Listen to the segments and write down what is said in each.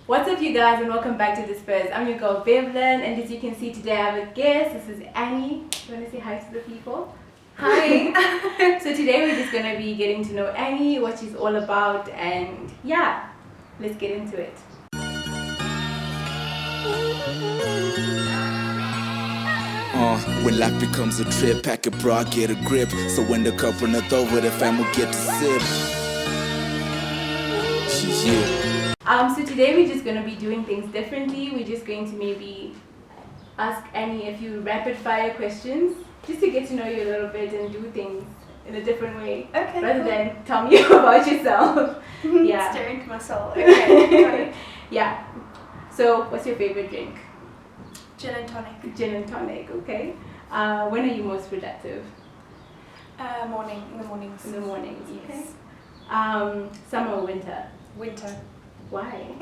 What's up, you guys, and welcome back to Dispersed. I'm your girl Bevlyn, and as you can see today, I have a guest. This is Annie. You want to say hi to the people? Hi. So today we're just gonna be getting to know Annie, what she's all about, and yeah, let's get into it. When life becomes a trip, pack a bra, get a grip. So when the cup runneth over, the fam will get to sip. So today we're just gonna be doing things differently. We're just going to maybe ask Annie a few rapid fire questions, just to get to know you a little bit and do things in a different way. Okay. Rather than tell me about yourself. Yeah. Staring to my soul. Okay. Yeah. So what's your favorite drink? Gin and tonic. Gin and tonic, okay. When are you most productive? In the mornings. In the mornings, okay. Yes. Summer or winter? Winter. Why?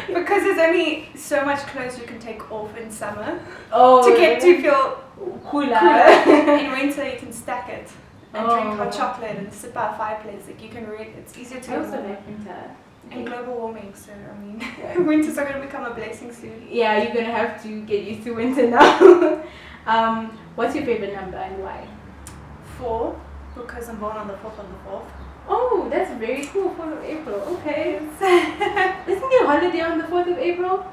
Because there's only so much clothes you can take off in summer to feel cooler. In winter you can stack it and drink hot chocolate and sit by a fireplace. Like you can read. It's easier to. I also like winter. And global warming, so I mean, winters are going to become a blessing soon. Yeah, you're going to have to get used to winter now. What's your favorite number and why? 4, because I'm born on the 4th of the 4th. Oh, that's very cool, 4th of April, okay. Isn't there a holiday on the 4th of April?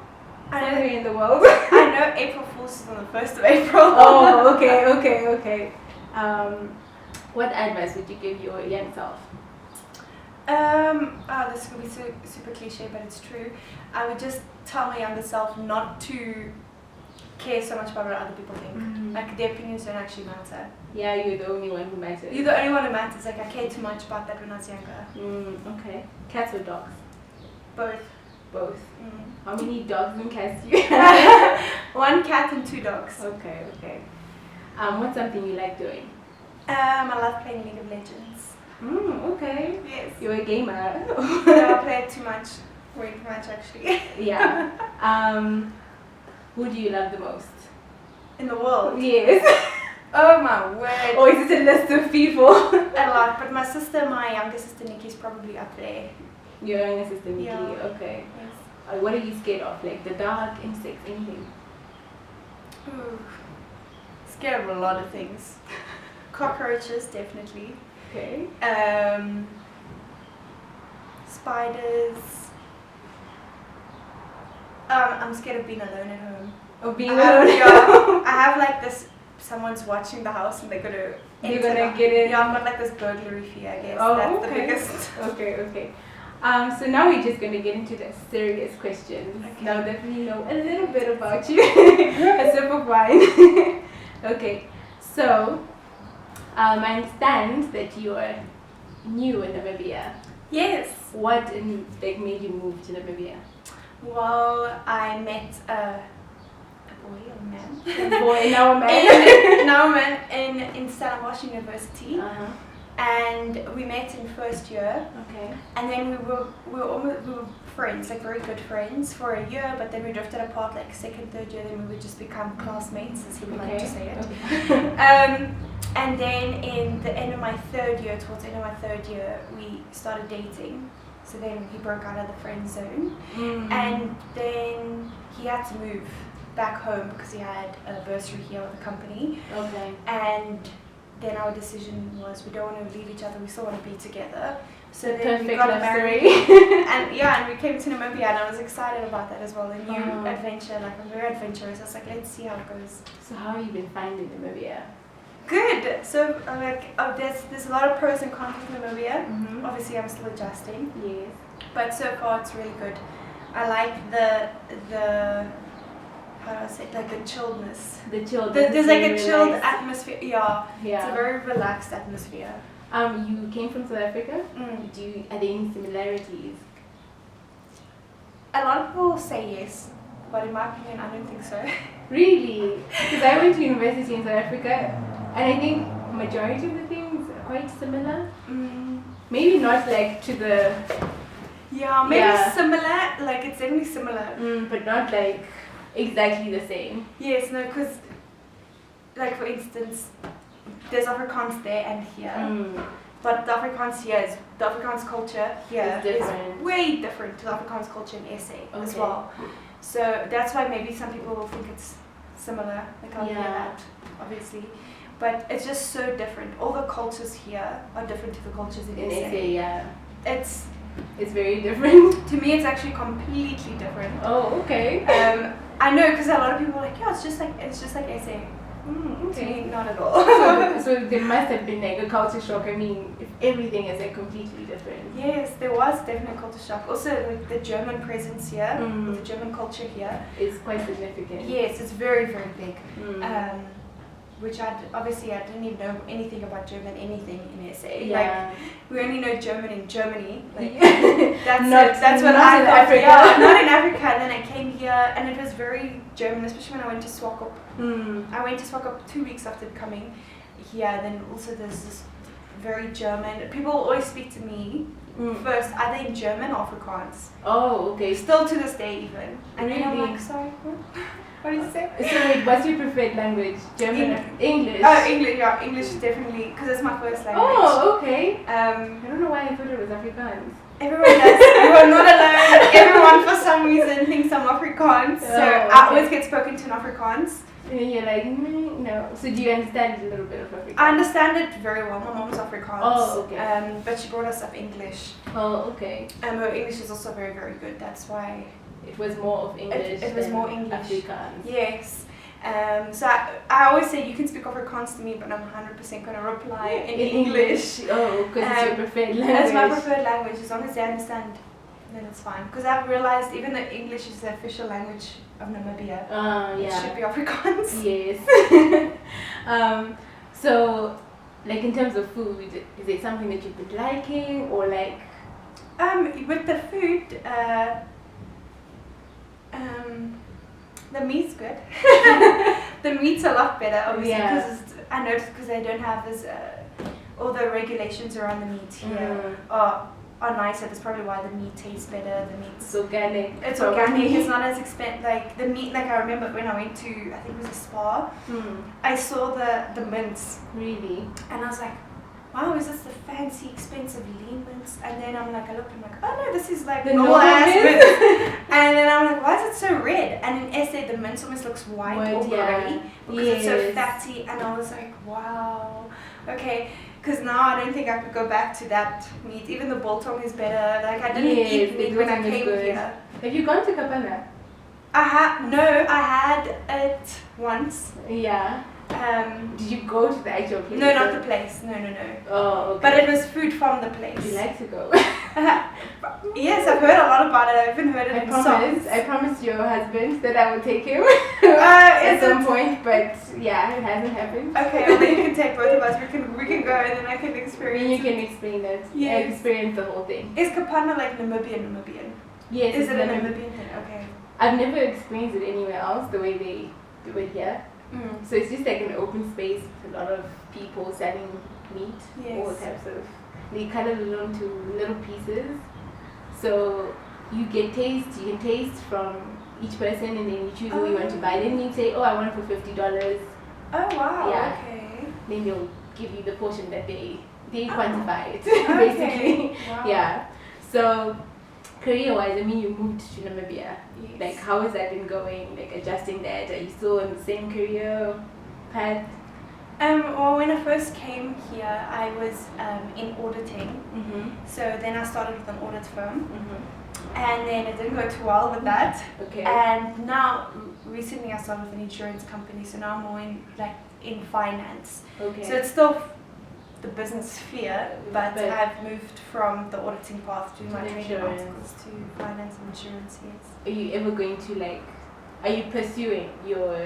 Somewhere in the world. I know April Fool's is on the 1st of April. Oh, okay. What advice would you give your young self? This is going to be super cliche, but it's true. I would just tell my younger self not to care so much about what other people think. Mm-hmm. Like, their opinions don't actually matter. Yeah, you're the only one who matters. You're the only one who matters. Like, I cared too much about that when I was younger. Okay. Cats or dogs? Both. Both. Mm. How many dogs and cats do you have? 1 cat and 2 dogs. Okay. What's something you like doing? I love playing League of Legends. Okay. Yes. You're a gamer. No, I play it too much. Way too much, actually. Yeah. Who do you love the most? In the world? Yes. Oh my word. Or is it a list of people? A lot, but my younger sister Nikki's probably up there. Your younger sister Nikki, Yeah. okay. Yes. What are you scared of? Like the dark, insects, anything? Ooh. Scared of a lot of things. Cockroaches, definitely. Okay. Spiders. I'm scared of being alone at home. Of being alone? Yeah. I have like this, someone's watching the house and they're gonna get in? Yeah, I've got like this burglary fear, I guess. Oh, That's okay. the biggest. Okay. So now we're just gonna get into the serious questions. Okay. Now that we know a little bit about you. A sip of wine. Okay. So I understand that you are new in Namibia. Yes. What made you move to Namibia? Well, I met a boy or a man. A boy, now a man. Now a man in Stellenbosch University. Uh-huh. And we met in first year. Okay. And then we were friends, like very good friends for a year, but then we drifted apart like second, third year, then we would just become classmates, as he would like to say it. Okay. And then in the end of my third year, towards the end of my third year, we started dating. So then he broke out of the friend zone. Mm-hmm. And then he had to move back home because he had a bursary here with the company. Okay. And then our decision was we don't want to leave each other, we still want to be together. So then Perfect we got love married. story. and we came to Namibia and I was excited about that as well. A new Uh-huh. adventure, like I'm very adventurous. I was like, let's see how it goes. So how have you been finding Namibia? Good. So there's a lot of pros and cons with Namibia. Mm-hmm. Obviously I'm still adjusting. Yes. But so far it's really good. I like the how do I say it? Like the chilledness. The chilled. There's like a chilled relaxed. atmosphere. Yeah. It's a Yeah. very relaxed atmosphere. You came from South Africa. Mm. Are there any similarities? A lot of people say yes, but in my opinion, I don't think so. Really? Because I went to university in South Africa, and I think majority of the things are quite similar. Maybe not like to the. Yeah, maybe Yeah. similar. Like it's definitely similar. But not like exactly the same. Yes, no, because like for instance, there's Afrikaans there and here. but the Afrikaans culture here It's is different. way different to the Afrikaans culture in SA as Okay. well. So that's why maybe some people will think it's similar, like I'll hear that, obviously. But it's just so different. All the cultures here are different to the cultures in SA. yeah. It's very different. To me, it's actually completely different. Oh, okay. I know, because a lot of people are like, yeah, it's just like SA. To me, not at all. So there must have been like a culture shock. I mean, if everything is like completely different. Yes, there was definitely a culture shock. Also, like the German presence here, the German culture here, It's quite significant. yes, it's very, very big. Mm. Which I didn't even know anything about German anything in SA. Yeah. Like we only know German in Germany. Like That's that's what not I in thought. Africa. Yeah, not in Africa. And then I came here and it was very German, especially when I went to Swakop. I went to Swakop 2 weeks after coming here. And then also there's this very German. People always speak to me first either in German or Afrikaans. Oh, okay. Still to this day even. And then I'm Really? like, sorry, what did you say? So wait, what's your preferred language? German or English? Oh, English, yeah, English definitely, because it's my first language. Oh, okay. I Um, don't know why I thought it was Afrikaans. everyone does. You are not alone. Everyone, for some reason, thinks I'm Afrikaans. So Oh, I okay. always get spoken to in Afrikaans. And then you're like, no. So do you understand a little bit of Afrikaans? I understand it very well. My mom's Afrikaans. Oh, okay. But she brought us up English. Oh, okay. Her English is also very, very good. That's why. It was more of English. It was than more English. Afrikaans. Yes. So I always say you can speak Afrikaans to me, but I'm 100% going to reply in English. Oh, because it's your preferred language. That's my preferred language. As long as they understand, then it's fine. Because I've realized even though English is the official language of Namibia, it should be Afrikaans. Yes. So, like in terms of food, is it something that you've been liking or like? With the food, the meat's good. The meat's a lot better, obviously, because I noticed because they don't have this, all the regulations around the meat here are nicer. That's probably why the meat tastes better. The meat's It's organic. It's organic. It's not as expensive. Like the meat. Like I remember when I went to, I think it was a spa. I saw the mince. Really? And I was like, wow, is this the fancy, expensive lean mince? And then I looked, I'm like, oh no, this is like The normal ass normal mince. And then I'm like, why is it so red? And in SA, the mince almost looks white or yeah. grey because it's so fatty. And I was like, wow, okay. Because now I don't think I could go back to that meat. Even the biltong is better. Like I didn't eat meat when I came here. Have you gone to Kapana? I had it once. Yeah. Did you go to the actual place? No, not the place. No. Oh, okay. But it was food from the place. Would you like to go? Yes, I've heard a lot about it. I've even heard it in songs. I promised your husband that I would take him At some point, but yeah, it hasn't happened. Okay, well then you can take both of us. We can go and then I can Then experience. you can explain it. Yes. Experience the whole thing. Is Kapana like Namibian? Yes. Is it a Namib- Namibian thing? Okay. I've never experienced it anywhere else the way they do it here. So it's just like an open space with a lot of people selling meat, all Yes. types of. They cut it into little pieces, so you can taste from each person, and then you choose what you want to buy. Then you say, oh, I want it for $50. Oh wow. Yeah. Okay. Then they'll give you the portion that they quantify it, Okay. basically. Wow. Yeah. So career-wise, I mean, you moved to Namibia. Yes. Like, how has that been going? Like, adjusting that? Are you still in the same career path? Well, when I first came here, I was in auditing. So then I started with an audit firm, and then it didn't go too well with that. Okay. And now, recently, I started with an insurance company. So now I'm more in finance. Okay. So it's still the business sphere, but But- I've moved from the auditing path to my the training insurance. articles to finance and insurance. Yes. Are you ever going to are you pursuing your,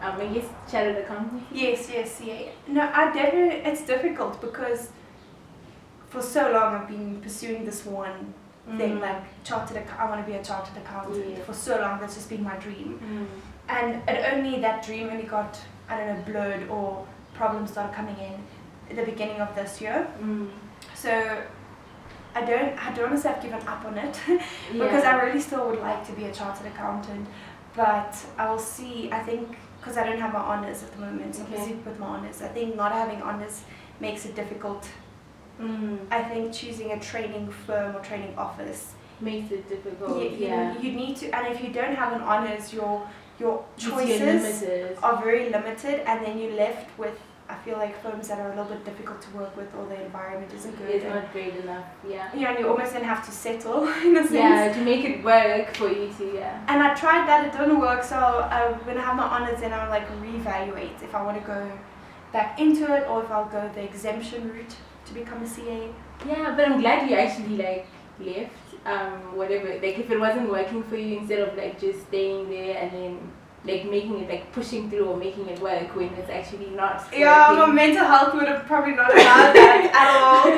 I guess, chartered accountancy? Yes. Yeah. No, I definitely. It's difficult because for so long I've been pursuing this one thing, like I want to be a chartered accountant. Yeah. For so long, that's just been my dream. And that dream only got, I don't know, blurred or problems started coming in at the beginning of this year. So I don't want to say I've given up on it because I really still would like to be a chartered accountant, but I will see. I think because I don't have my honours at the moment, so I'm busy with my honours. I think not having honours makes it difficult I think choosing a training firm or training office makes it difficult. You need to, and if you don't have an honours, your choices limited. are very limited, and then you're left with, I feel like, firms that are a little bit difficult to work with, or the environment isn't good. It's not great enough, Yeah, and you almost then have to settle in a sense. Yeah, to make it work for you too, And I tried that, it didn't work, so when I have my honours, then I'll like reevaluate if I want to go back into it, or if I'll go the exemption route to become a CA. Yeah, but I'm glad you actually like left. Whatever, like if it wasn't working for you, instead of like just staying there and then like making it, like pushing through or making it work when it's actually not working. Yeah, my mental health would have probably not allowed that at all.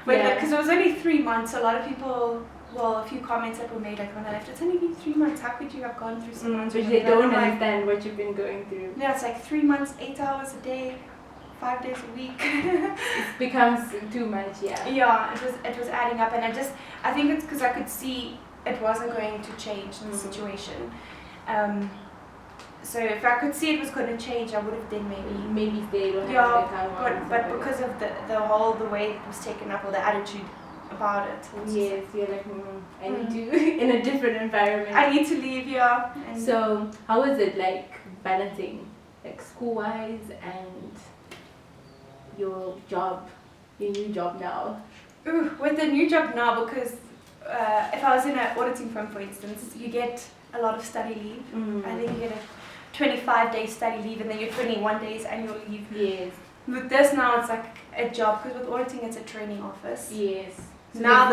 But because it was only 3 months, a lot of people, well, a few comments that were made like when I left, it's only been 3 months, how could you have gone through so much? But they don't understand what you've been going through. Yeah, it's like 3 months, 8 hours a day, 5 days a week. It becomes too much, Yeah, it was adding up, and I think it's because I could see it wasn't going to change the situation. So if I could see it was going to change, I would have then maybe stayed or had time. But because of the way it was taken up, or the attitude about it. Yes, you're like, I need to in a different environment. I need to leave, yeah. So how is it like balancing, like school-wise and your new job now? With the new job now, because if I was in an auditing firm, for instance, you get a lot of study leave. I think you get a 25-day study leave, and then you're 21 days annual leave. Yes. With this now, it's like a job, because with auditing, it's a training office. Yes. So now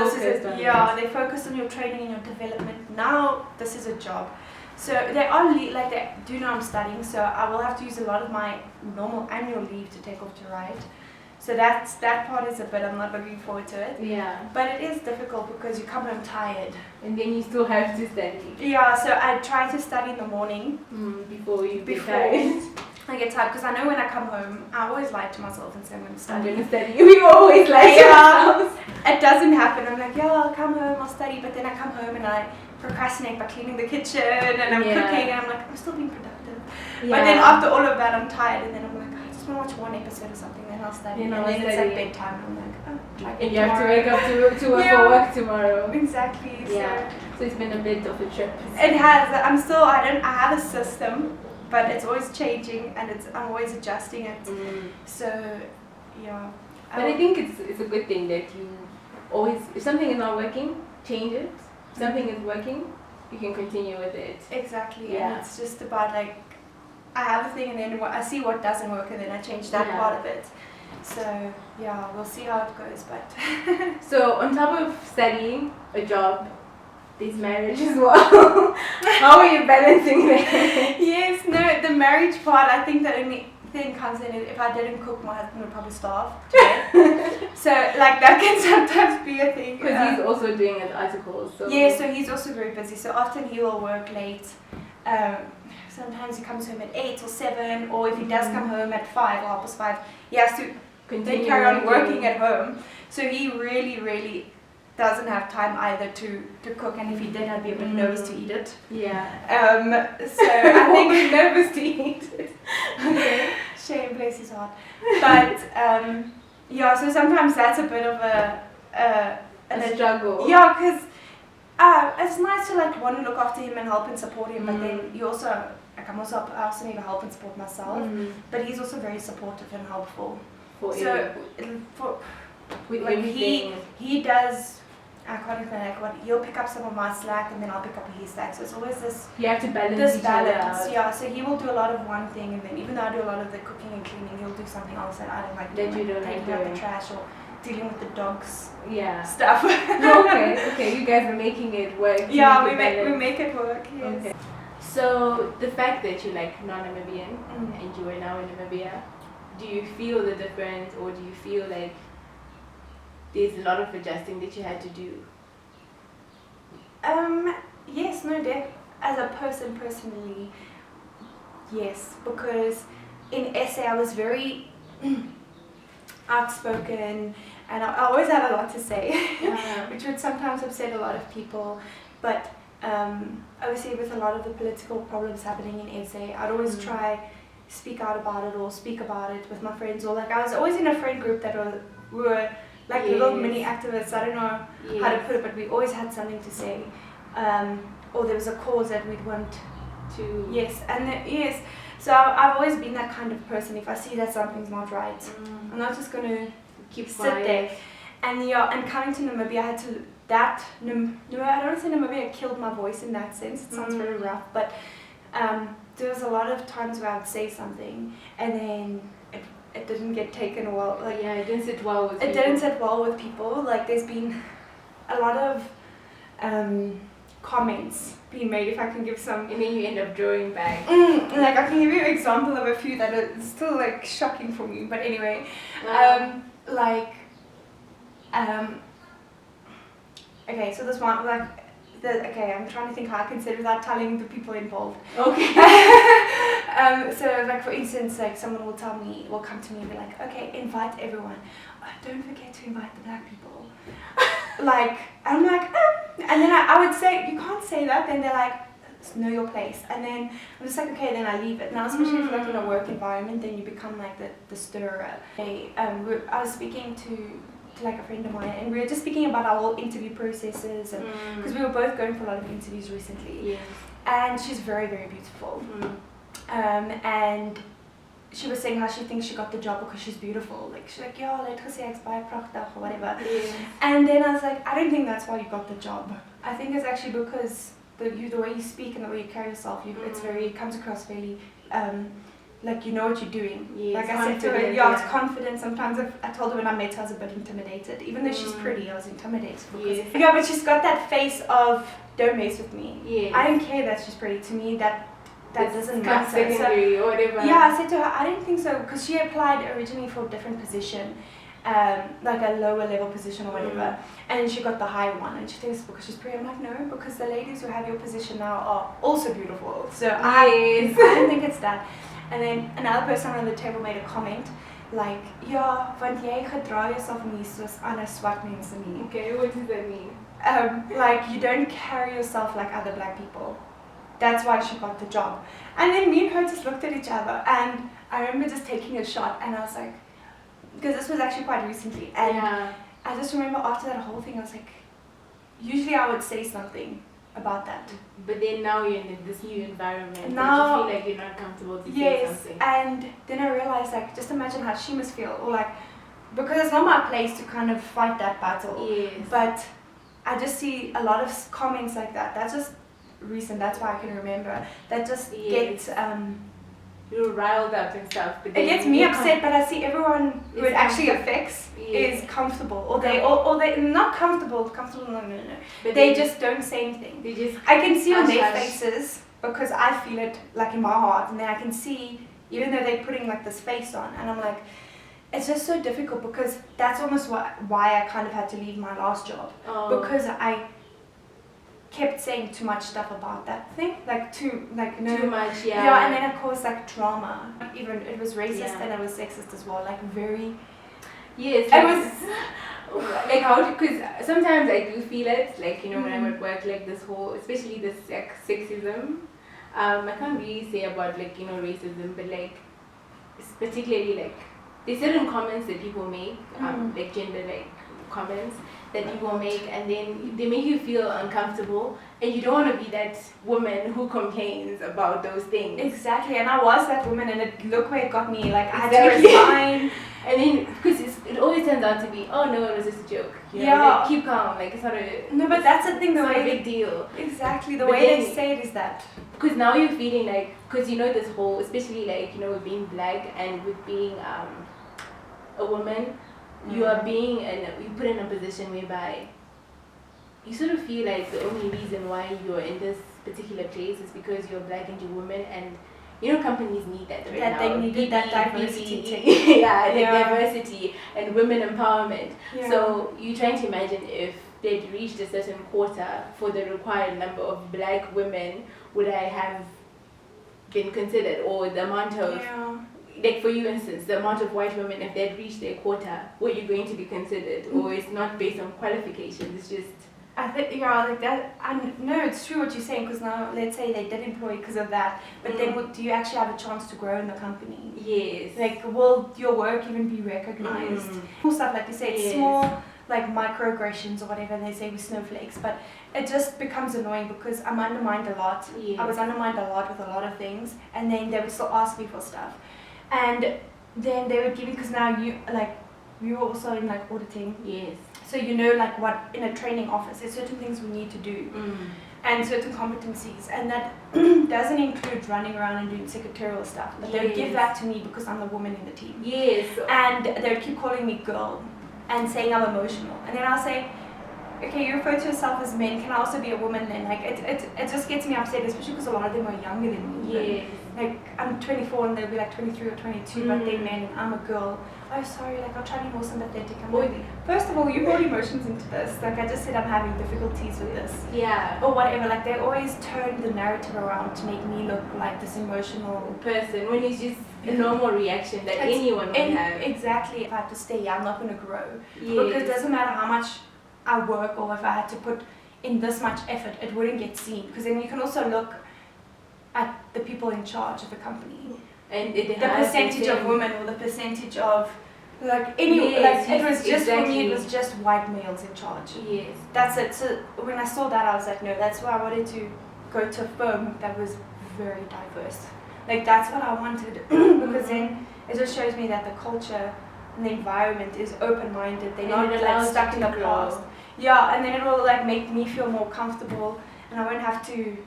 they focus on your training and your development. Now this is a job. So they are they do know I'm studying, so I will have to use a lot of my normal annual leave to take off to write. So that part is a bit, I'm not looking forward to it. Yeah. But it is difficult because you come home tired. And then you still have to study. Yeah, so I try to study in the morning. Before you get tired. I get tired, because I know when I come home, I always lie to myself and say I'm going to study. I'm going to study. We always lie to ourselves. It doesn't happen. I'm like, yeah, I'll come home, I'll study. But then I come home and I procrastinate by cleaning the kitchen, and I'm cooking, and I'm like, I'm still being productive. Yeah. But then after all of that, I'm tired, and then I'm like, I just want to watch one episode or something, then I'll study. And then it's like bedtime, and I'm like, oh, and you have to wake up to for work tomorrow. Exactly. Yeah. So it's been a bit of a trip. It has. I have a system, but it's always changing, and I'm always adjusting it. So, yeah. But I think it's a good thing that you always, if something is not working, change it. If something is working, you can continue with it. Exactly. Yeah. And it's just about like, I have a thing, and then I see what doesn't work, and then I change that part of it. So yeah, we'll see how it goes. But so on top of studying, a job, there's marriage as well. How are you balancing that? Yes, no, the marriage part, I think the only thing comes in is if I didn't cook, my husband would probably starve. So like that can sometimes be a thing. Because he's also doing his articles. So. Yeah, so he's also very busy. So often he will work late. Sometimes he comes home at 8 or 7, or if he does come home at 5 or 5:30, he has to then carry on working at home. So he really doesn't have time either to cook, and if he did, I'd be a bit nervous to eat it. Yeah. So I think nervous to eat it. Okay. Shame, bless his heart. But yeah, so sometimes that's a bit of a struggle. Yeah, because it's nice to like want to look after him and help and support him, but then you also I also need to help and support myself. But he's also very supportive and helpful. With like everything. he does. I can't even he'll pick up some of my slack, and then I'll pick up his slack. So it's always this. You have to balance each other out. Yeah. So he will do a lot of one thing, and then even though I do a lot of the cooking and cleaning, he'll do something else that I don't like. That you don't like taking out the trash or dealing with the dogs. Yeah. Stuff. Okay. You guys are making it work. Yeah, we make it work. Yes. Okay. So the fact that you're like non-Namibian and you are now in Namibia, do you feel the difference, or do you feel like there's a lot of adjusting that you had to do? Yes, no, as a person personally, yes, because in SA I was very outspoken, and I always had a lot to say, which would sometimes upset a lot of people. But obviously with a lot of the political problems happening in SA, I'd always try speak out about it or speak about it with my friends, or like I was always in a friend group that we were like little mini activists. I don't know how to put it, but we always had something to say, or there was a cause that we'd want to. Yes, and yes. So I've always been that kind of person. If I see that something's not right, I'm not just gonna keep sit quiet. there. And coming to Namibia, I had to I don't say Namibia killed my voice in that sense. It sounds very rough, but there was a lot of times where I'd say something and then it didn't get taken well. Like it didn't sit well with people. It didn't sit well with people. Like there's been a lot of comments being made, if I can give some. And then you end up drawing back. Like I can give you an example of a few that are still like shocking for me. But anyway, okay, so this one, I'm trying to think how I can say it without telling the people involved. Okay. So like for instance, like someone will come to me and be like, okay, invite everyone. Oh, don't forget to invite the black people. Like, I'm like, and then I would say, you can't say that. Then they're like, know your place. And then I'm just like, okay, then I leave it. Now, especially if you're like in a work environment, then you become like the stirrer. I was speaking to like a friend of mine, and we were just speaking about our whole interview processes, and because we were both going for a lot of interviews recently. And she's very, very beautiful. And she was saying how she thinks she got the job because she's beautiful. Like she's like, yeah, let her say it's by prachtig or whatever. And then I was like, I don't think that's why you got the job. I think it's actually because the way you speak and the way you carry yourself, it comes across fairly like you know what you're doing. Like I said to her, it's confident. Sometimes I told her when I met her I was a bit intimidated. Even though she's pretty, I was intimidated. Because, but she's got that face of don't mess with me. I don't care that she's pretty. To me, that doesn't matter. Secondary or whatever. Yeah, I said to her, I didn't think so, because she applied originally for a different position, like a lower level position or whatever, and then she got the high one, and she thinks it's because she's pretty. I'm like, no, because the ladies who have your position now are also beautiful. So I don't think it's that. And then another person around the table made a comment, like, ja, want jy gedra jouself nie soos ander swart mense nie. Okay, what does that mean? Like, you don't carry yourself like other black people. That's why she got the job. And then me and her just looked at each other, and I remember just taking a shot, and I was like, because this was actually quite recently, and I just remember after that whole thing, I was like, usually I would say something about that. But then now you're in this new environment, now, you feel like you're not comfortable to say something. And then I realized, like, just imagine how she must feel, or like, because it's not my place to kind of fight that battle. But I just see a lot of comments like that. That's just recent, that's why I can remember. That just gets you're riled up and stuff. But it gets me upset, but I see everyone who it actually affects is comfortable, or they're not comfortable. No. But they just don't say anything. They just I can see on their faces, because I feel it like in my heart, and then I can see, even though they're putting like this face on, and I'm like, it's just so difficult, because that's almost why I kind of had to leave my last job, because I kept saying too much stuff about that thing, too much, and then of course like drama, even it was racist and it was sexist as well, like very, it was like how, because sometimes I do feel it, like, you know, when I'm at work, like this whole, especially this sexism, I can't really say about, like, you know, racism, but like particularly like there's certain comments that people make, like gender like comments that people make, and then they make you feel uncomfortable, and you don't want to be that woman who complains about those things. Exactly, and I was that woman, and look where it got me. Like, I had to resign. And then, because it always turns out to be, oh no, it was just a joke. You know, like, keep calm, like it's not a... No, but that's the thing, the way... It's not a big deal. Exactly, the way they say it is that. Because now you're feeling like, because you know this whole, especially like, you know, with being black and with being a woman, you are being, and you put in a position whereby you sort of feel like the only reason why you're in this particular place is because you're black and you're woman, and you know companies need that right now. They need that diversity. Diversity and women empowerment. So you're trying to imagine if they'd reached a certain quota for the required number of black women, would I have been considered, or the amount of like for you instance, the amount of white women, if they'd reached their quota, were you going to be considered? Or it's not based on qualifications, it's just... I think, like that, and no, it's true what you're saying, because now, let's say they did employ because of that, but then do you actually have a chance to grow in the company? Yes. Like, will your work even be recognized? Stuff like you say, it's small, like microaggressions or whatever, and they say we're snowflakes, but it just becomes annoying because I'm undermined a lot. Yes. I was undermined a lot with a lot of things, and then they would still ask me for stuff, and then they would give me, because now you were also in like auditing, Yes. so you know like what in a training office there's certain things we need to do and certain competencies, and that doesn't include running around and doing secretarial stuff, but they would give that to me because I'm the woman in the team. Yes. And they would keep calling me girl and saying I'm emotional, and then I'll say, okay, you refer to yourself as men, can I also be a woman then? Like it just gets me upset, especially because a lot of them are younger than me. Yes. Like I'm 24 and they'll be like 23 or 22, but they're men and I'm a girl. Oh sorry, like I'll try to be more sympathetic. I'm like, first of all, you brought emotions into this. Like I just said I'm having difficulties with this. Yeah. Or whatever, like they always turn the narrative around to make me look like this emotional person when it's just a normal reaction that anyone would have. Exactly. If I have to stay here, I'm not going to grow. Yes. Because it doesn't matter how much I work or if I had to put in this much effort, it wouldn't get seen. Because then you can also look at the people in charge of the company. And the percentage of women or the percentage of like any yes, like it was just exactly. for me it was just white males in charge. Yes. That's it. So when I saw that I was like, no, that's why I wanted to go to a firm that was very diverse. Like that's what I wanted because then it just shows me that the culture and the environment is open-minded. They're not like stuck in the past. Yeah, and then it will like make me feel more comfortable and I won't have to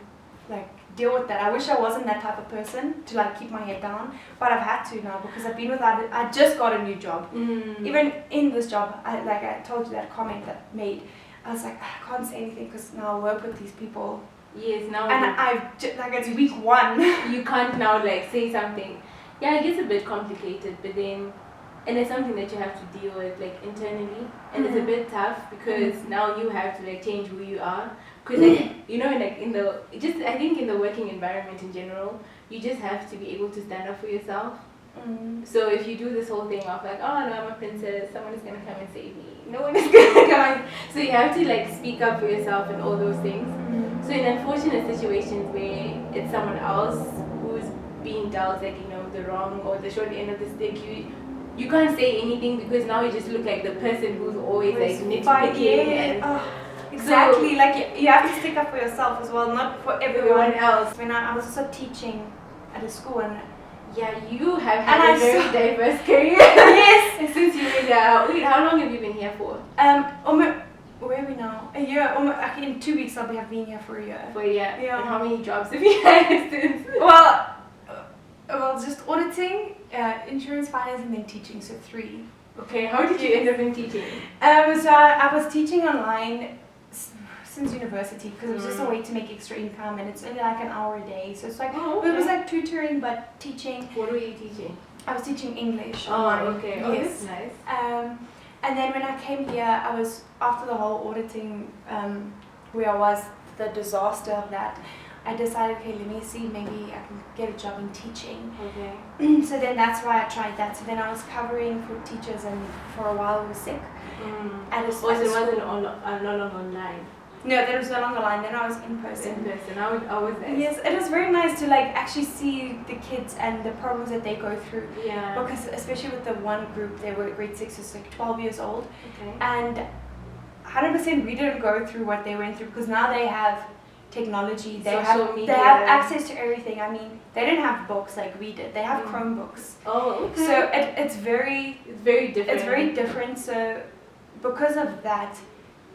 like deal with that. I wish I wasn't that type of person to like keep my head down, but I've had to now because I've been without it. I just got a new job. Even in this job, I told you that comment that made, I was like, I can't say anything because now I work with these people. Yes, now. And like it's week 1. You can't now like say something. Yeah, it gets a bit complicated, but then, and it's something that you have to deal with like internally, and it's a bit tough because now you have to like change who you are. Because like, you know, like I think in the working environment in general, you just have to be able to stand up for yourself. So if you do this whole thing of like, oh no, I'm a princess, someone is gonna come and save me. No one is gonna come. So you have to like speak up for yourself and all those things. So in unfortunate situations where it's someone else who's being dealt like, you know, the wrong or the short end of the stick, you can't say anything because now you just look like the person who's always like nitpicking and exactly. So, like you have to stick up for yourself as well, not for everyone else. When I was also teaching at a school, and yeah, you have had a very diverse career. Yes. Since you were there. Wait, how long have you been here for? Where are we now? A year. Actually, in 2 weeks I'll have been here for a year. For a year. Yeah. And how many jobs have you had since? Well, just auditing, insurance, finance, and then teaching. So 3. Okay. How did you end up in teaching? So I was teaching online since university because it was just a way to make extra income, and it's only like an hour a day, so it's like it was like tutoring but teaching. What were you teaching? I was teaching English. Okay. Oh, yes. that's nice. And then when I came here, I was after the whole auditing where I was, the disaster of that, I decided, okay, let me see, maybe I can get a job in teaching. Okay. So then that's why I tried that. So then I was covering for teachers, and for a while I was sick. It wasn't online. No, that was no longer online. Then I was in person. In person. How was that? Yes, it was very nice to like actually see the kids and the problems that they go through. Yeah. Because especially with the one group, they were grade 6, so like 12 years old. Okay. And 100% we didn't go through what they went through because now they have technology. They have access to everything. I mean, they didn't have books like we did. They have Chromebooks. Oh, okay. So it's very different. It's very different. So because of that,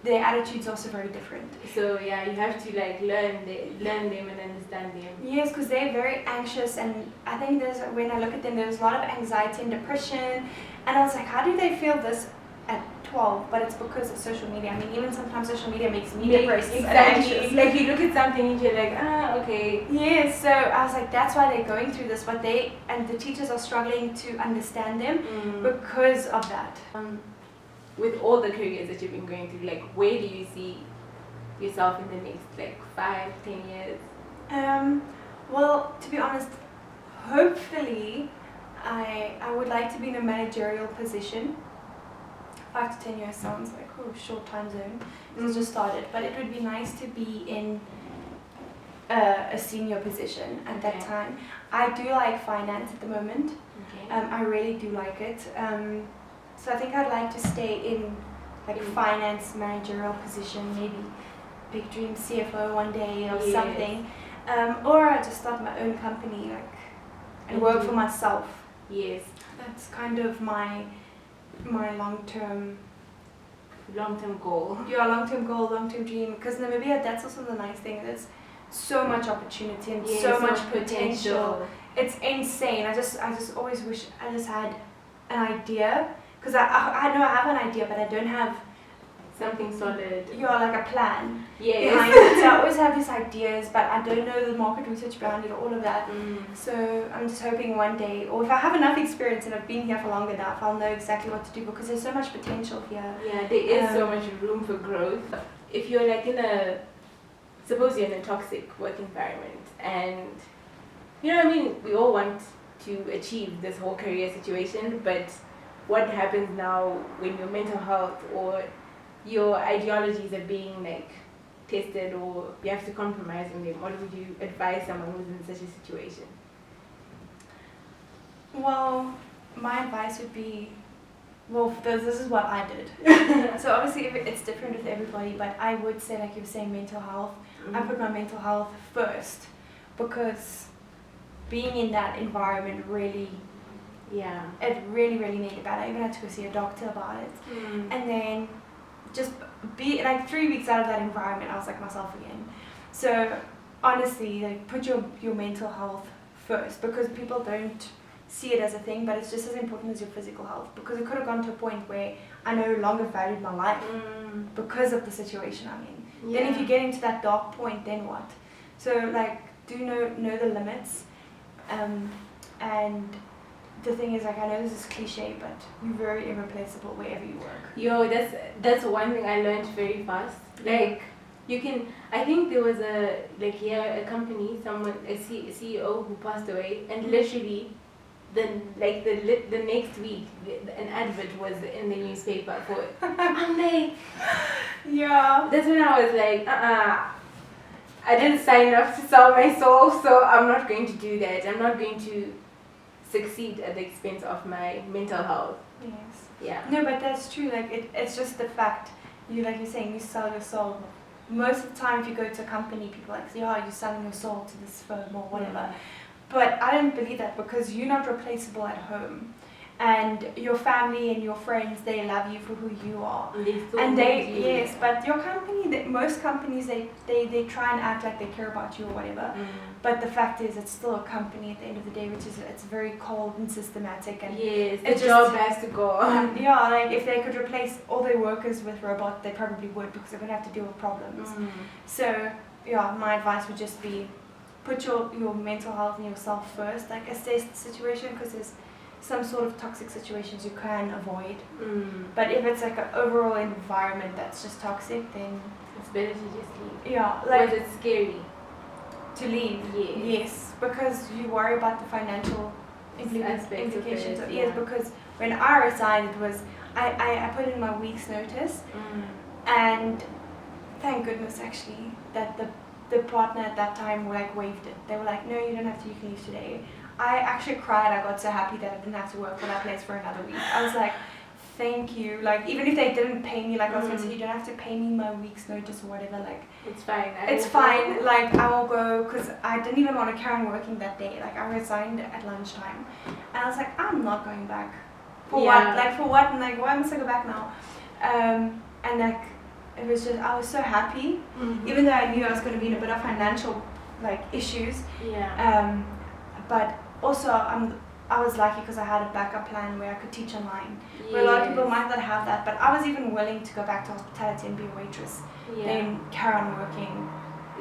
their attitude's also very different. So yeah, you have to like learn them and understand them. Yes, because they're very anxious, and I think when I look at them, there's a lot of anxiety and depression, and I was like, how do they feel this at 12? But it's because of social media. I mean, even sometimes social media makes me depressed. Exactly. Like you look at something and you're like, okay. Yes, so I was like, that's why they're going through this, but the teachers are struggling to understand them because of that. With all the careers that you've been going through, like where do you see yourself in the next like 5-10 years? Well, to be honest, hopefully I would like to be in a managerial position. 5 to 10 years sounds like short time zone. It's just started, but it would be nice to be in a senior position at that time. I do like finance at the moment. Okay. I really do like it. So I think I'd like to stay in like finance managerial position, maybe big dream CFO one day or something, or I just start my own company, like, and work for myself. Yes. That's kind of my long-term goal. Yeah, long-term goal, long-term dream. Because Namibia, that's also the nice thing. There's so much opportunity and so much potential. It's insane. I just always wish I just had an idea. Because I know I have an idea, but I don't have something solid. Yeah, like a plan. Yes. Behind it. So I always have these ideas, but I don't know the market research behind it or all of that. So I'm just hoping one day, or if I have enough experience and I've been here for long enough, I'll know exactly what to do, because there's so much potential here. Yeah, there is so much room for growth. If you're like suppose you're in a toxic work environment, and you know what I mean, we all want to achieve this whole career situation, but what happens now when your mental health or your ideologies are being like tested, or you have to compromise on them? What would you advise someone who's in such a situation? Well, my advice would be, well, this is what I did. So obviously it's different with everybody, but I would say, like you were saying, mental health. I put my mental health first, because being in that environment really, it really made it bad. I even had to go see a doctor about it. And then just be like 3 weeks out of that environment, I was like myself again. So honestly, like, put your mental health first, because people don't see it as a thing, but it's just as important as your physical health, because it could have gone to a point where I no longer valued my life because of the situation I'm in. Then if you get into that dark point, then what? So like, do know the limits, and the thing is, like, I know this is cliche, but you're very irreplaceable wherever you work. Yo, that's one thing I learned very fast. Like, you can, I think there was a company, a CEO who passed away, and literally the next week an advert was in the newspaper for it. I'm like, that's when I was like, I didn't sign up to sell my soul, so I'm not going to do that. I'm not going to succeed at the expense of my mental health. Yes. Yeah. No, but that's true. Like, it's just the fact, like you're saying, you sell your soul. Most of the time, if you go to a company, people are like, you're selling your soul to this firm or whatever. But I don't believe that, because you're not replaceable at home. And your family and your friends, they love you for who you are. But your company, most companies, they try and act like they care about you or whatever. But the fact is, it's still a company at the end of the day, which is, it's very cold and systematic. And the job has to go on. Like, if they could replace all their workers with robots, they probably would, because they wouldn't have to deal with problems. So, my advice would just be, put your mental health and yourself first. Like, assess the situation, because there's some sort of toxic situations you can avoid. But if it's like an overall environment that's just toxic, then it's better to just leave. Like, was it scary to leave? Yes, because you worry about the financial implications. Yes, because when I resigned, it was I put in my week's notice, and thank goodness actually that the partner at that time waived it. They were like, no, you don't have to, you can leave today. I actually cried. I got so happy that I didn't have to work for that place for another week. I was like, thank you. Like, even if they didn't pay me, like I was going to say, you don't have to pay me my week's notice or whatever. Like, it's fine. It's fine. Like, I will go, because I didn't even want to carry on working that day. Like, I resigned at lunchtime, and I was like, I'm not going back. For what? Like, for what? And like, why must I go back now? And like, it was just, I was so happy, even though I knew I was going to be in a bit of financial issues. But also, I was lucky because I had a backup plan where I could teach online. Where a lot of people might not have that, but I was even willing to go back to hospitality and be a waitress, then carry on working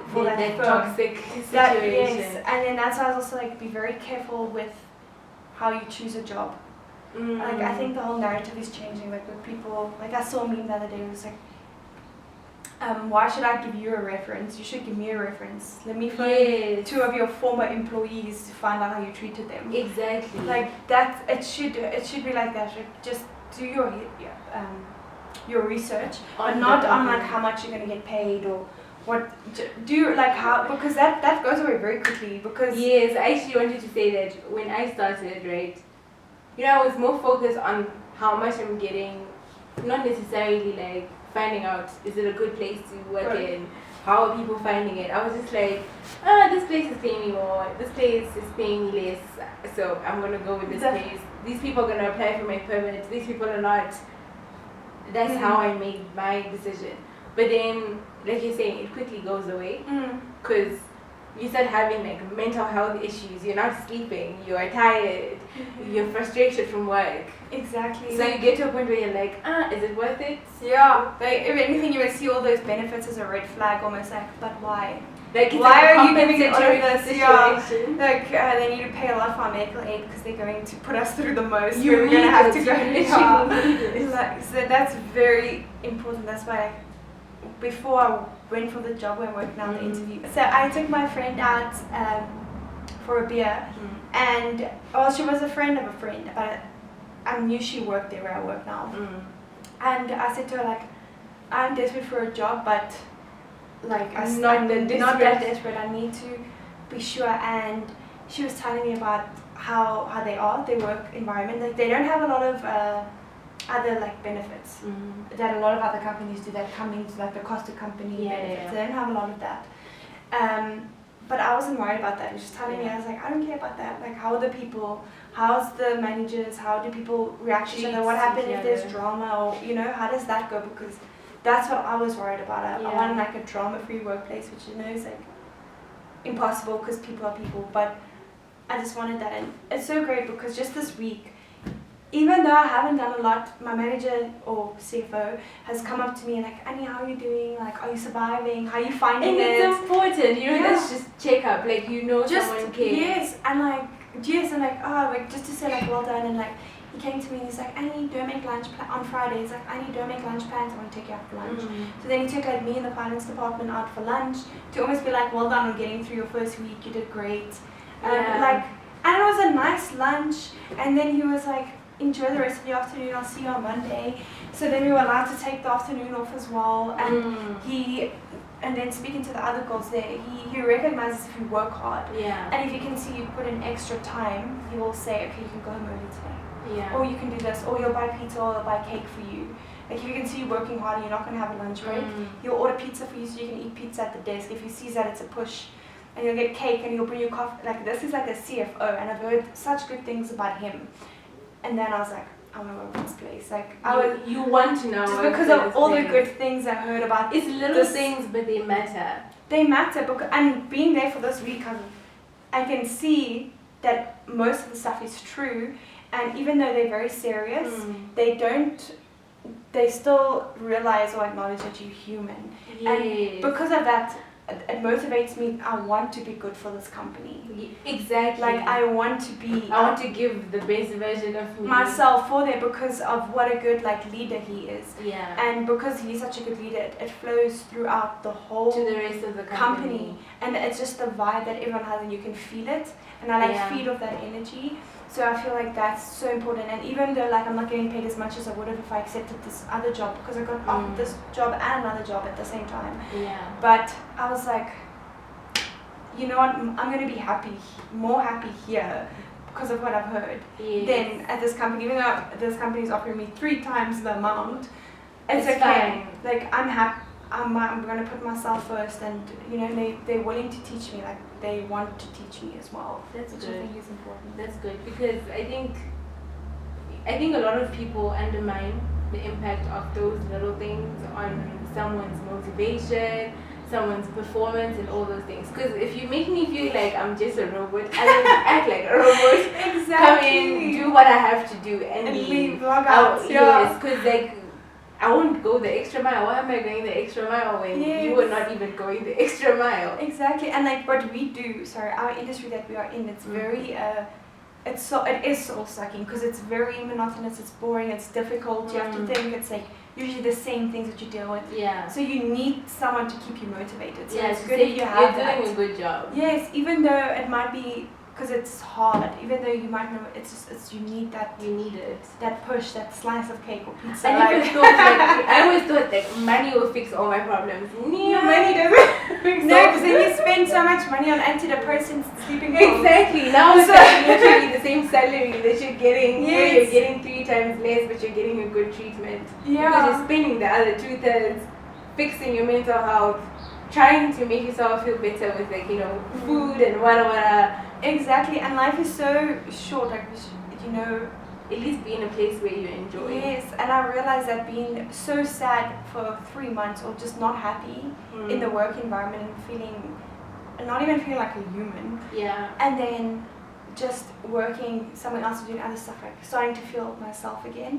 for that toxic situation. Yes, and then that's why I was also like, be very careful with how you choose a job. Like, I think the whole narrative is changing. Like, with people, like, I saw a meme the other day. It was like, why should I give you a reference? You should give me a reference. Let me phone 2 of your former employees to find out how you treated them. Exactly. Like that. It should be like that. Just do your research, but not on like how much you're gonna get paid or what. Do like how, because that goes away very quickly. Because I actually wanted to say that when I started, right, I was more focused on how much I'm getting not necessarily like finding out is it a good place to work in, how are people finding it. I was just like, this place is paying me more, this place is paying me less, so I'm gonna go with this place. These people are gonna apply for my permit, these people are not. That's how I made my decision. But then, like you're saying, it quickly goes away because you start having like mental health issues. You're not sleeping. You are tired. You're frustrated from work. Exactly. So you get to a point where you're like, is it worth it? Yeah. Like if anything, you would see all those benefits as a red flag, almost like, but why? Like why are you giving it all of this? Situation. Yeah. Like they need to pay a lot for our medical aid because they're going to put us through the most. We're going to have to go. Yeah. So that's very important. That's why before I went for the job where I work now, the interview. So I took my friend out for a beer, and she was a friend of a friend, but I knew she worked there where I work now. And I said to her like, I'm desperate for a job, but like I'm not that desperate. I need to be sure. And she was telling me about how they are, their work environment. Like they don't have a lot of other like benefits that a lot of other companies do, that come into like the cost of company benefits. They don't have a lot of that. But I wasn't worried about that. She was telling me, I was like, I don't care about that. Like, how are the people? How's the managers? How do people react to each other? What happens if there's drama? Or, you know, how does that go? Because that's what I was worried about. I wanted like a drama-free workplace, which you know is like impossible because people are people. But I just wanted that. And it's so great because just this week, even though I haven't done a lot, my manager or CFO has come up to me and like, Annie, how are you doing? Like, are you surviving? How are you finding it? And it's important, you know, that's just check up, like, you know, just someone cares. Yes, and like, just to say like, well done, and like, he came to me and he's like, Annie, don't make lunch on Fridays. Like, Annie, don't make lunch plans, I want to take you out for lunch. So then he took like me and the finance department out for lunch to almost be like, well done on getting through your first week, you did great. Like, and it was a nice lunch, and then he was like, enjoy the rest of the afternoon, I'll see you on Monday. So then we were allowed to take the afternoon off as well, and then speaking to the other girls there, he recognizes if you work hard, and if you can see you put in extra time, he will say, okay, you can go home early today, or you can do this, or you'll buy pizza, or he'll buy cake for you. Like if you can see you working hard and you're not going to have a lunch break, he'll order pizza for you so you can eat pizza at the desk. If he sees that it's a push, and you'll get cake and he'll bring you coffee. Like this is like a CFO, and I've heard such good things about him. And then I was like, I want to work in this place. Like you want to know just because of all the good things I heard about. It's little things, but they matter. They matter, and being there for this week, I can see that most of the stuff is true. And even though they're very serious, they still realize or acknowledge that you're human. And because of that, it motivates me. I want to be good for this company. Exactly. Like I want to give the best version of myself for there because of what a good like leader he is. Yeah. And because he's such a good leader, it flows throughout the whole to the rest of the company. And it's just the vibe that everyone has, and you can feel it. And I feed off that energy. So I feel like that's so important. And even though like I'm not getting paid as much as I would have if I accepted this other job, because I got offered this job and another job at the same time. Yeah. But I was like, you know what, I'm going to be more happy here because of what I've heard than at this company. Even though this company is offering me 3 times the amount, it's okay. Fine. Like I'm happy. I'm going to put myself first, and you know they're willing to teach me. Like they want to teach me as well. That's which good. I think is important. That's good because I think a lot of people undermine the impact of those little things on someone's motivation, someone's performance, and all those things. Because if you make me feel like I'm just a robot, I will act like a robot. Exactly. Come in, do what I have to do, and leave. Log out. Yes, because like. I won't go the extra mile. Why am I going the extra mile when you are not even going the extra mile? Exactly, and like what we do, our industry that we are in, it's very, it is soul sucking because it's very monotonous, it's boring, it's difficult. You have to think. It's like usually the same things that you deal with. Yeah. So you need someone to keep you motivated. So yeah, it's good if you have that. You're doing a good job. Yes, even though it might be because it's hard. Even though you might know it's you need that it. that push, that slice of cake or pizza. I always thought that money will fix all my problems. No, money doesn't fix No, because then you spend so much money on antidepressants and sleeping pills. Exactly. Now it's like literally the same salary that you're getting. Yes. Where you're getting 3 times less, but you're getting a good treatment. Yeah. Because you're spending the other 2/3 fixing your mental health, trying to make yourself feel better with like, you know, food and whatever. Exactly, and life is so short, like, you know. At least be in a place where you enjoy. Yes, and I realized that being so sad for 3 months or just not happy in the work environment and not even feeling like a human. Yeah. And then just working somewhere else, doing other stuff, like starting to feel myself again.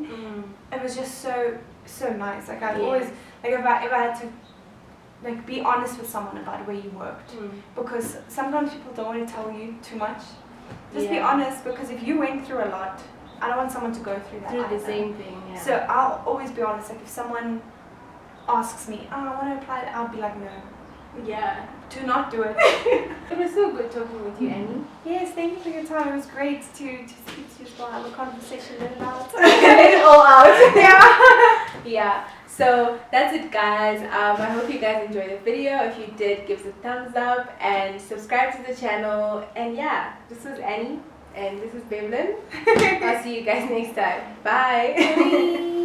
It was just so nice. Like I always, like if I had to like be honest with someone about where you worked, because sometimes people don't want to tell you too much. Just be honest, because if you went through a lot, I don't want someone to go through that. The same thing. Yeah. So I'll always be honest. Like if someone asks me, "Oh, I want to apply," I'll be like, "No." Yeah. Do not do it. It was so good talking with you, Annie. Yes, thank you for your time. It was great to speak to you as well. Have a conversation, let it out. Let it all out. Yeah. Yeah. So that's it, guys. I hope you guys enjoyed the video. If you did, give us a thumbs up and subscribe to the channel. And yeah, this was Annie and this is Bevlyn. I'll see you guys next time. Bye. Bye.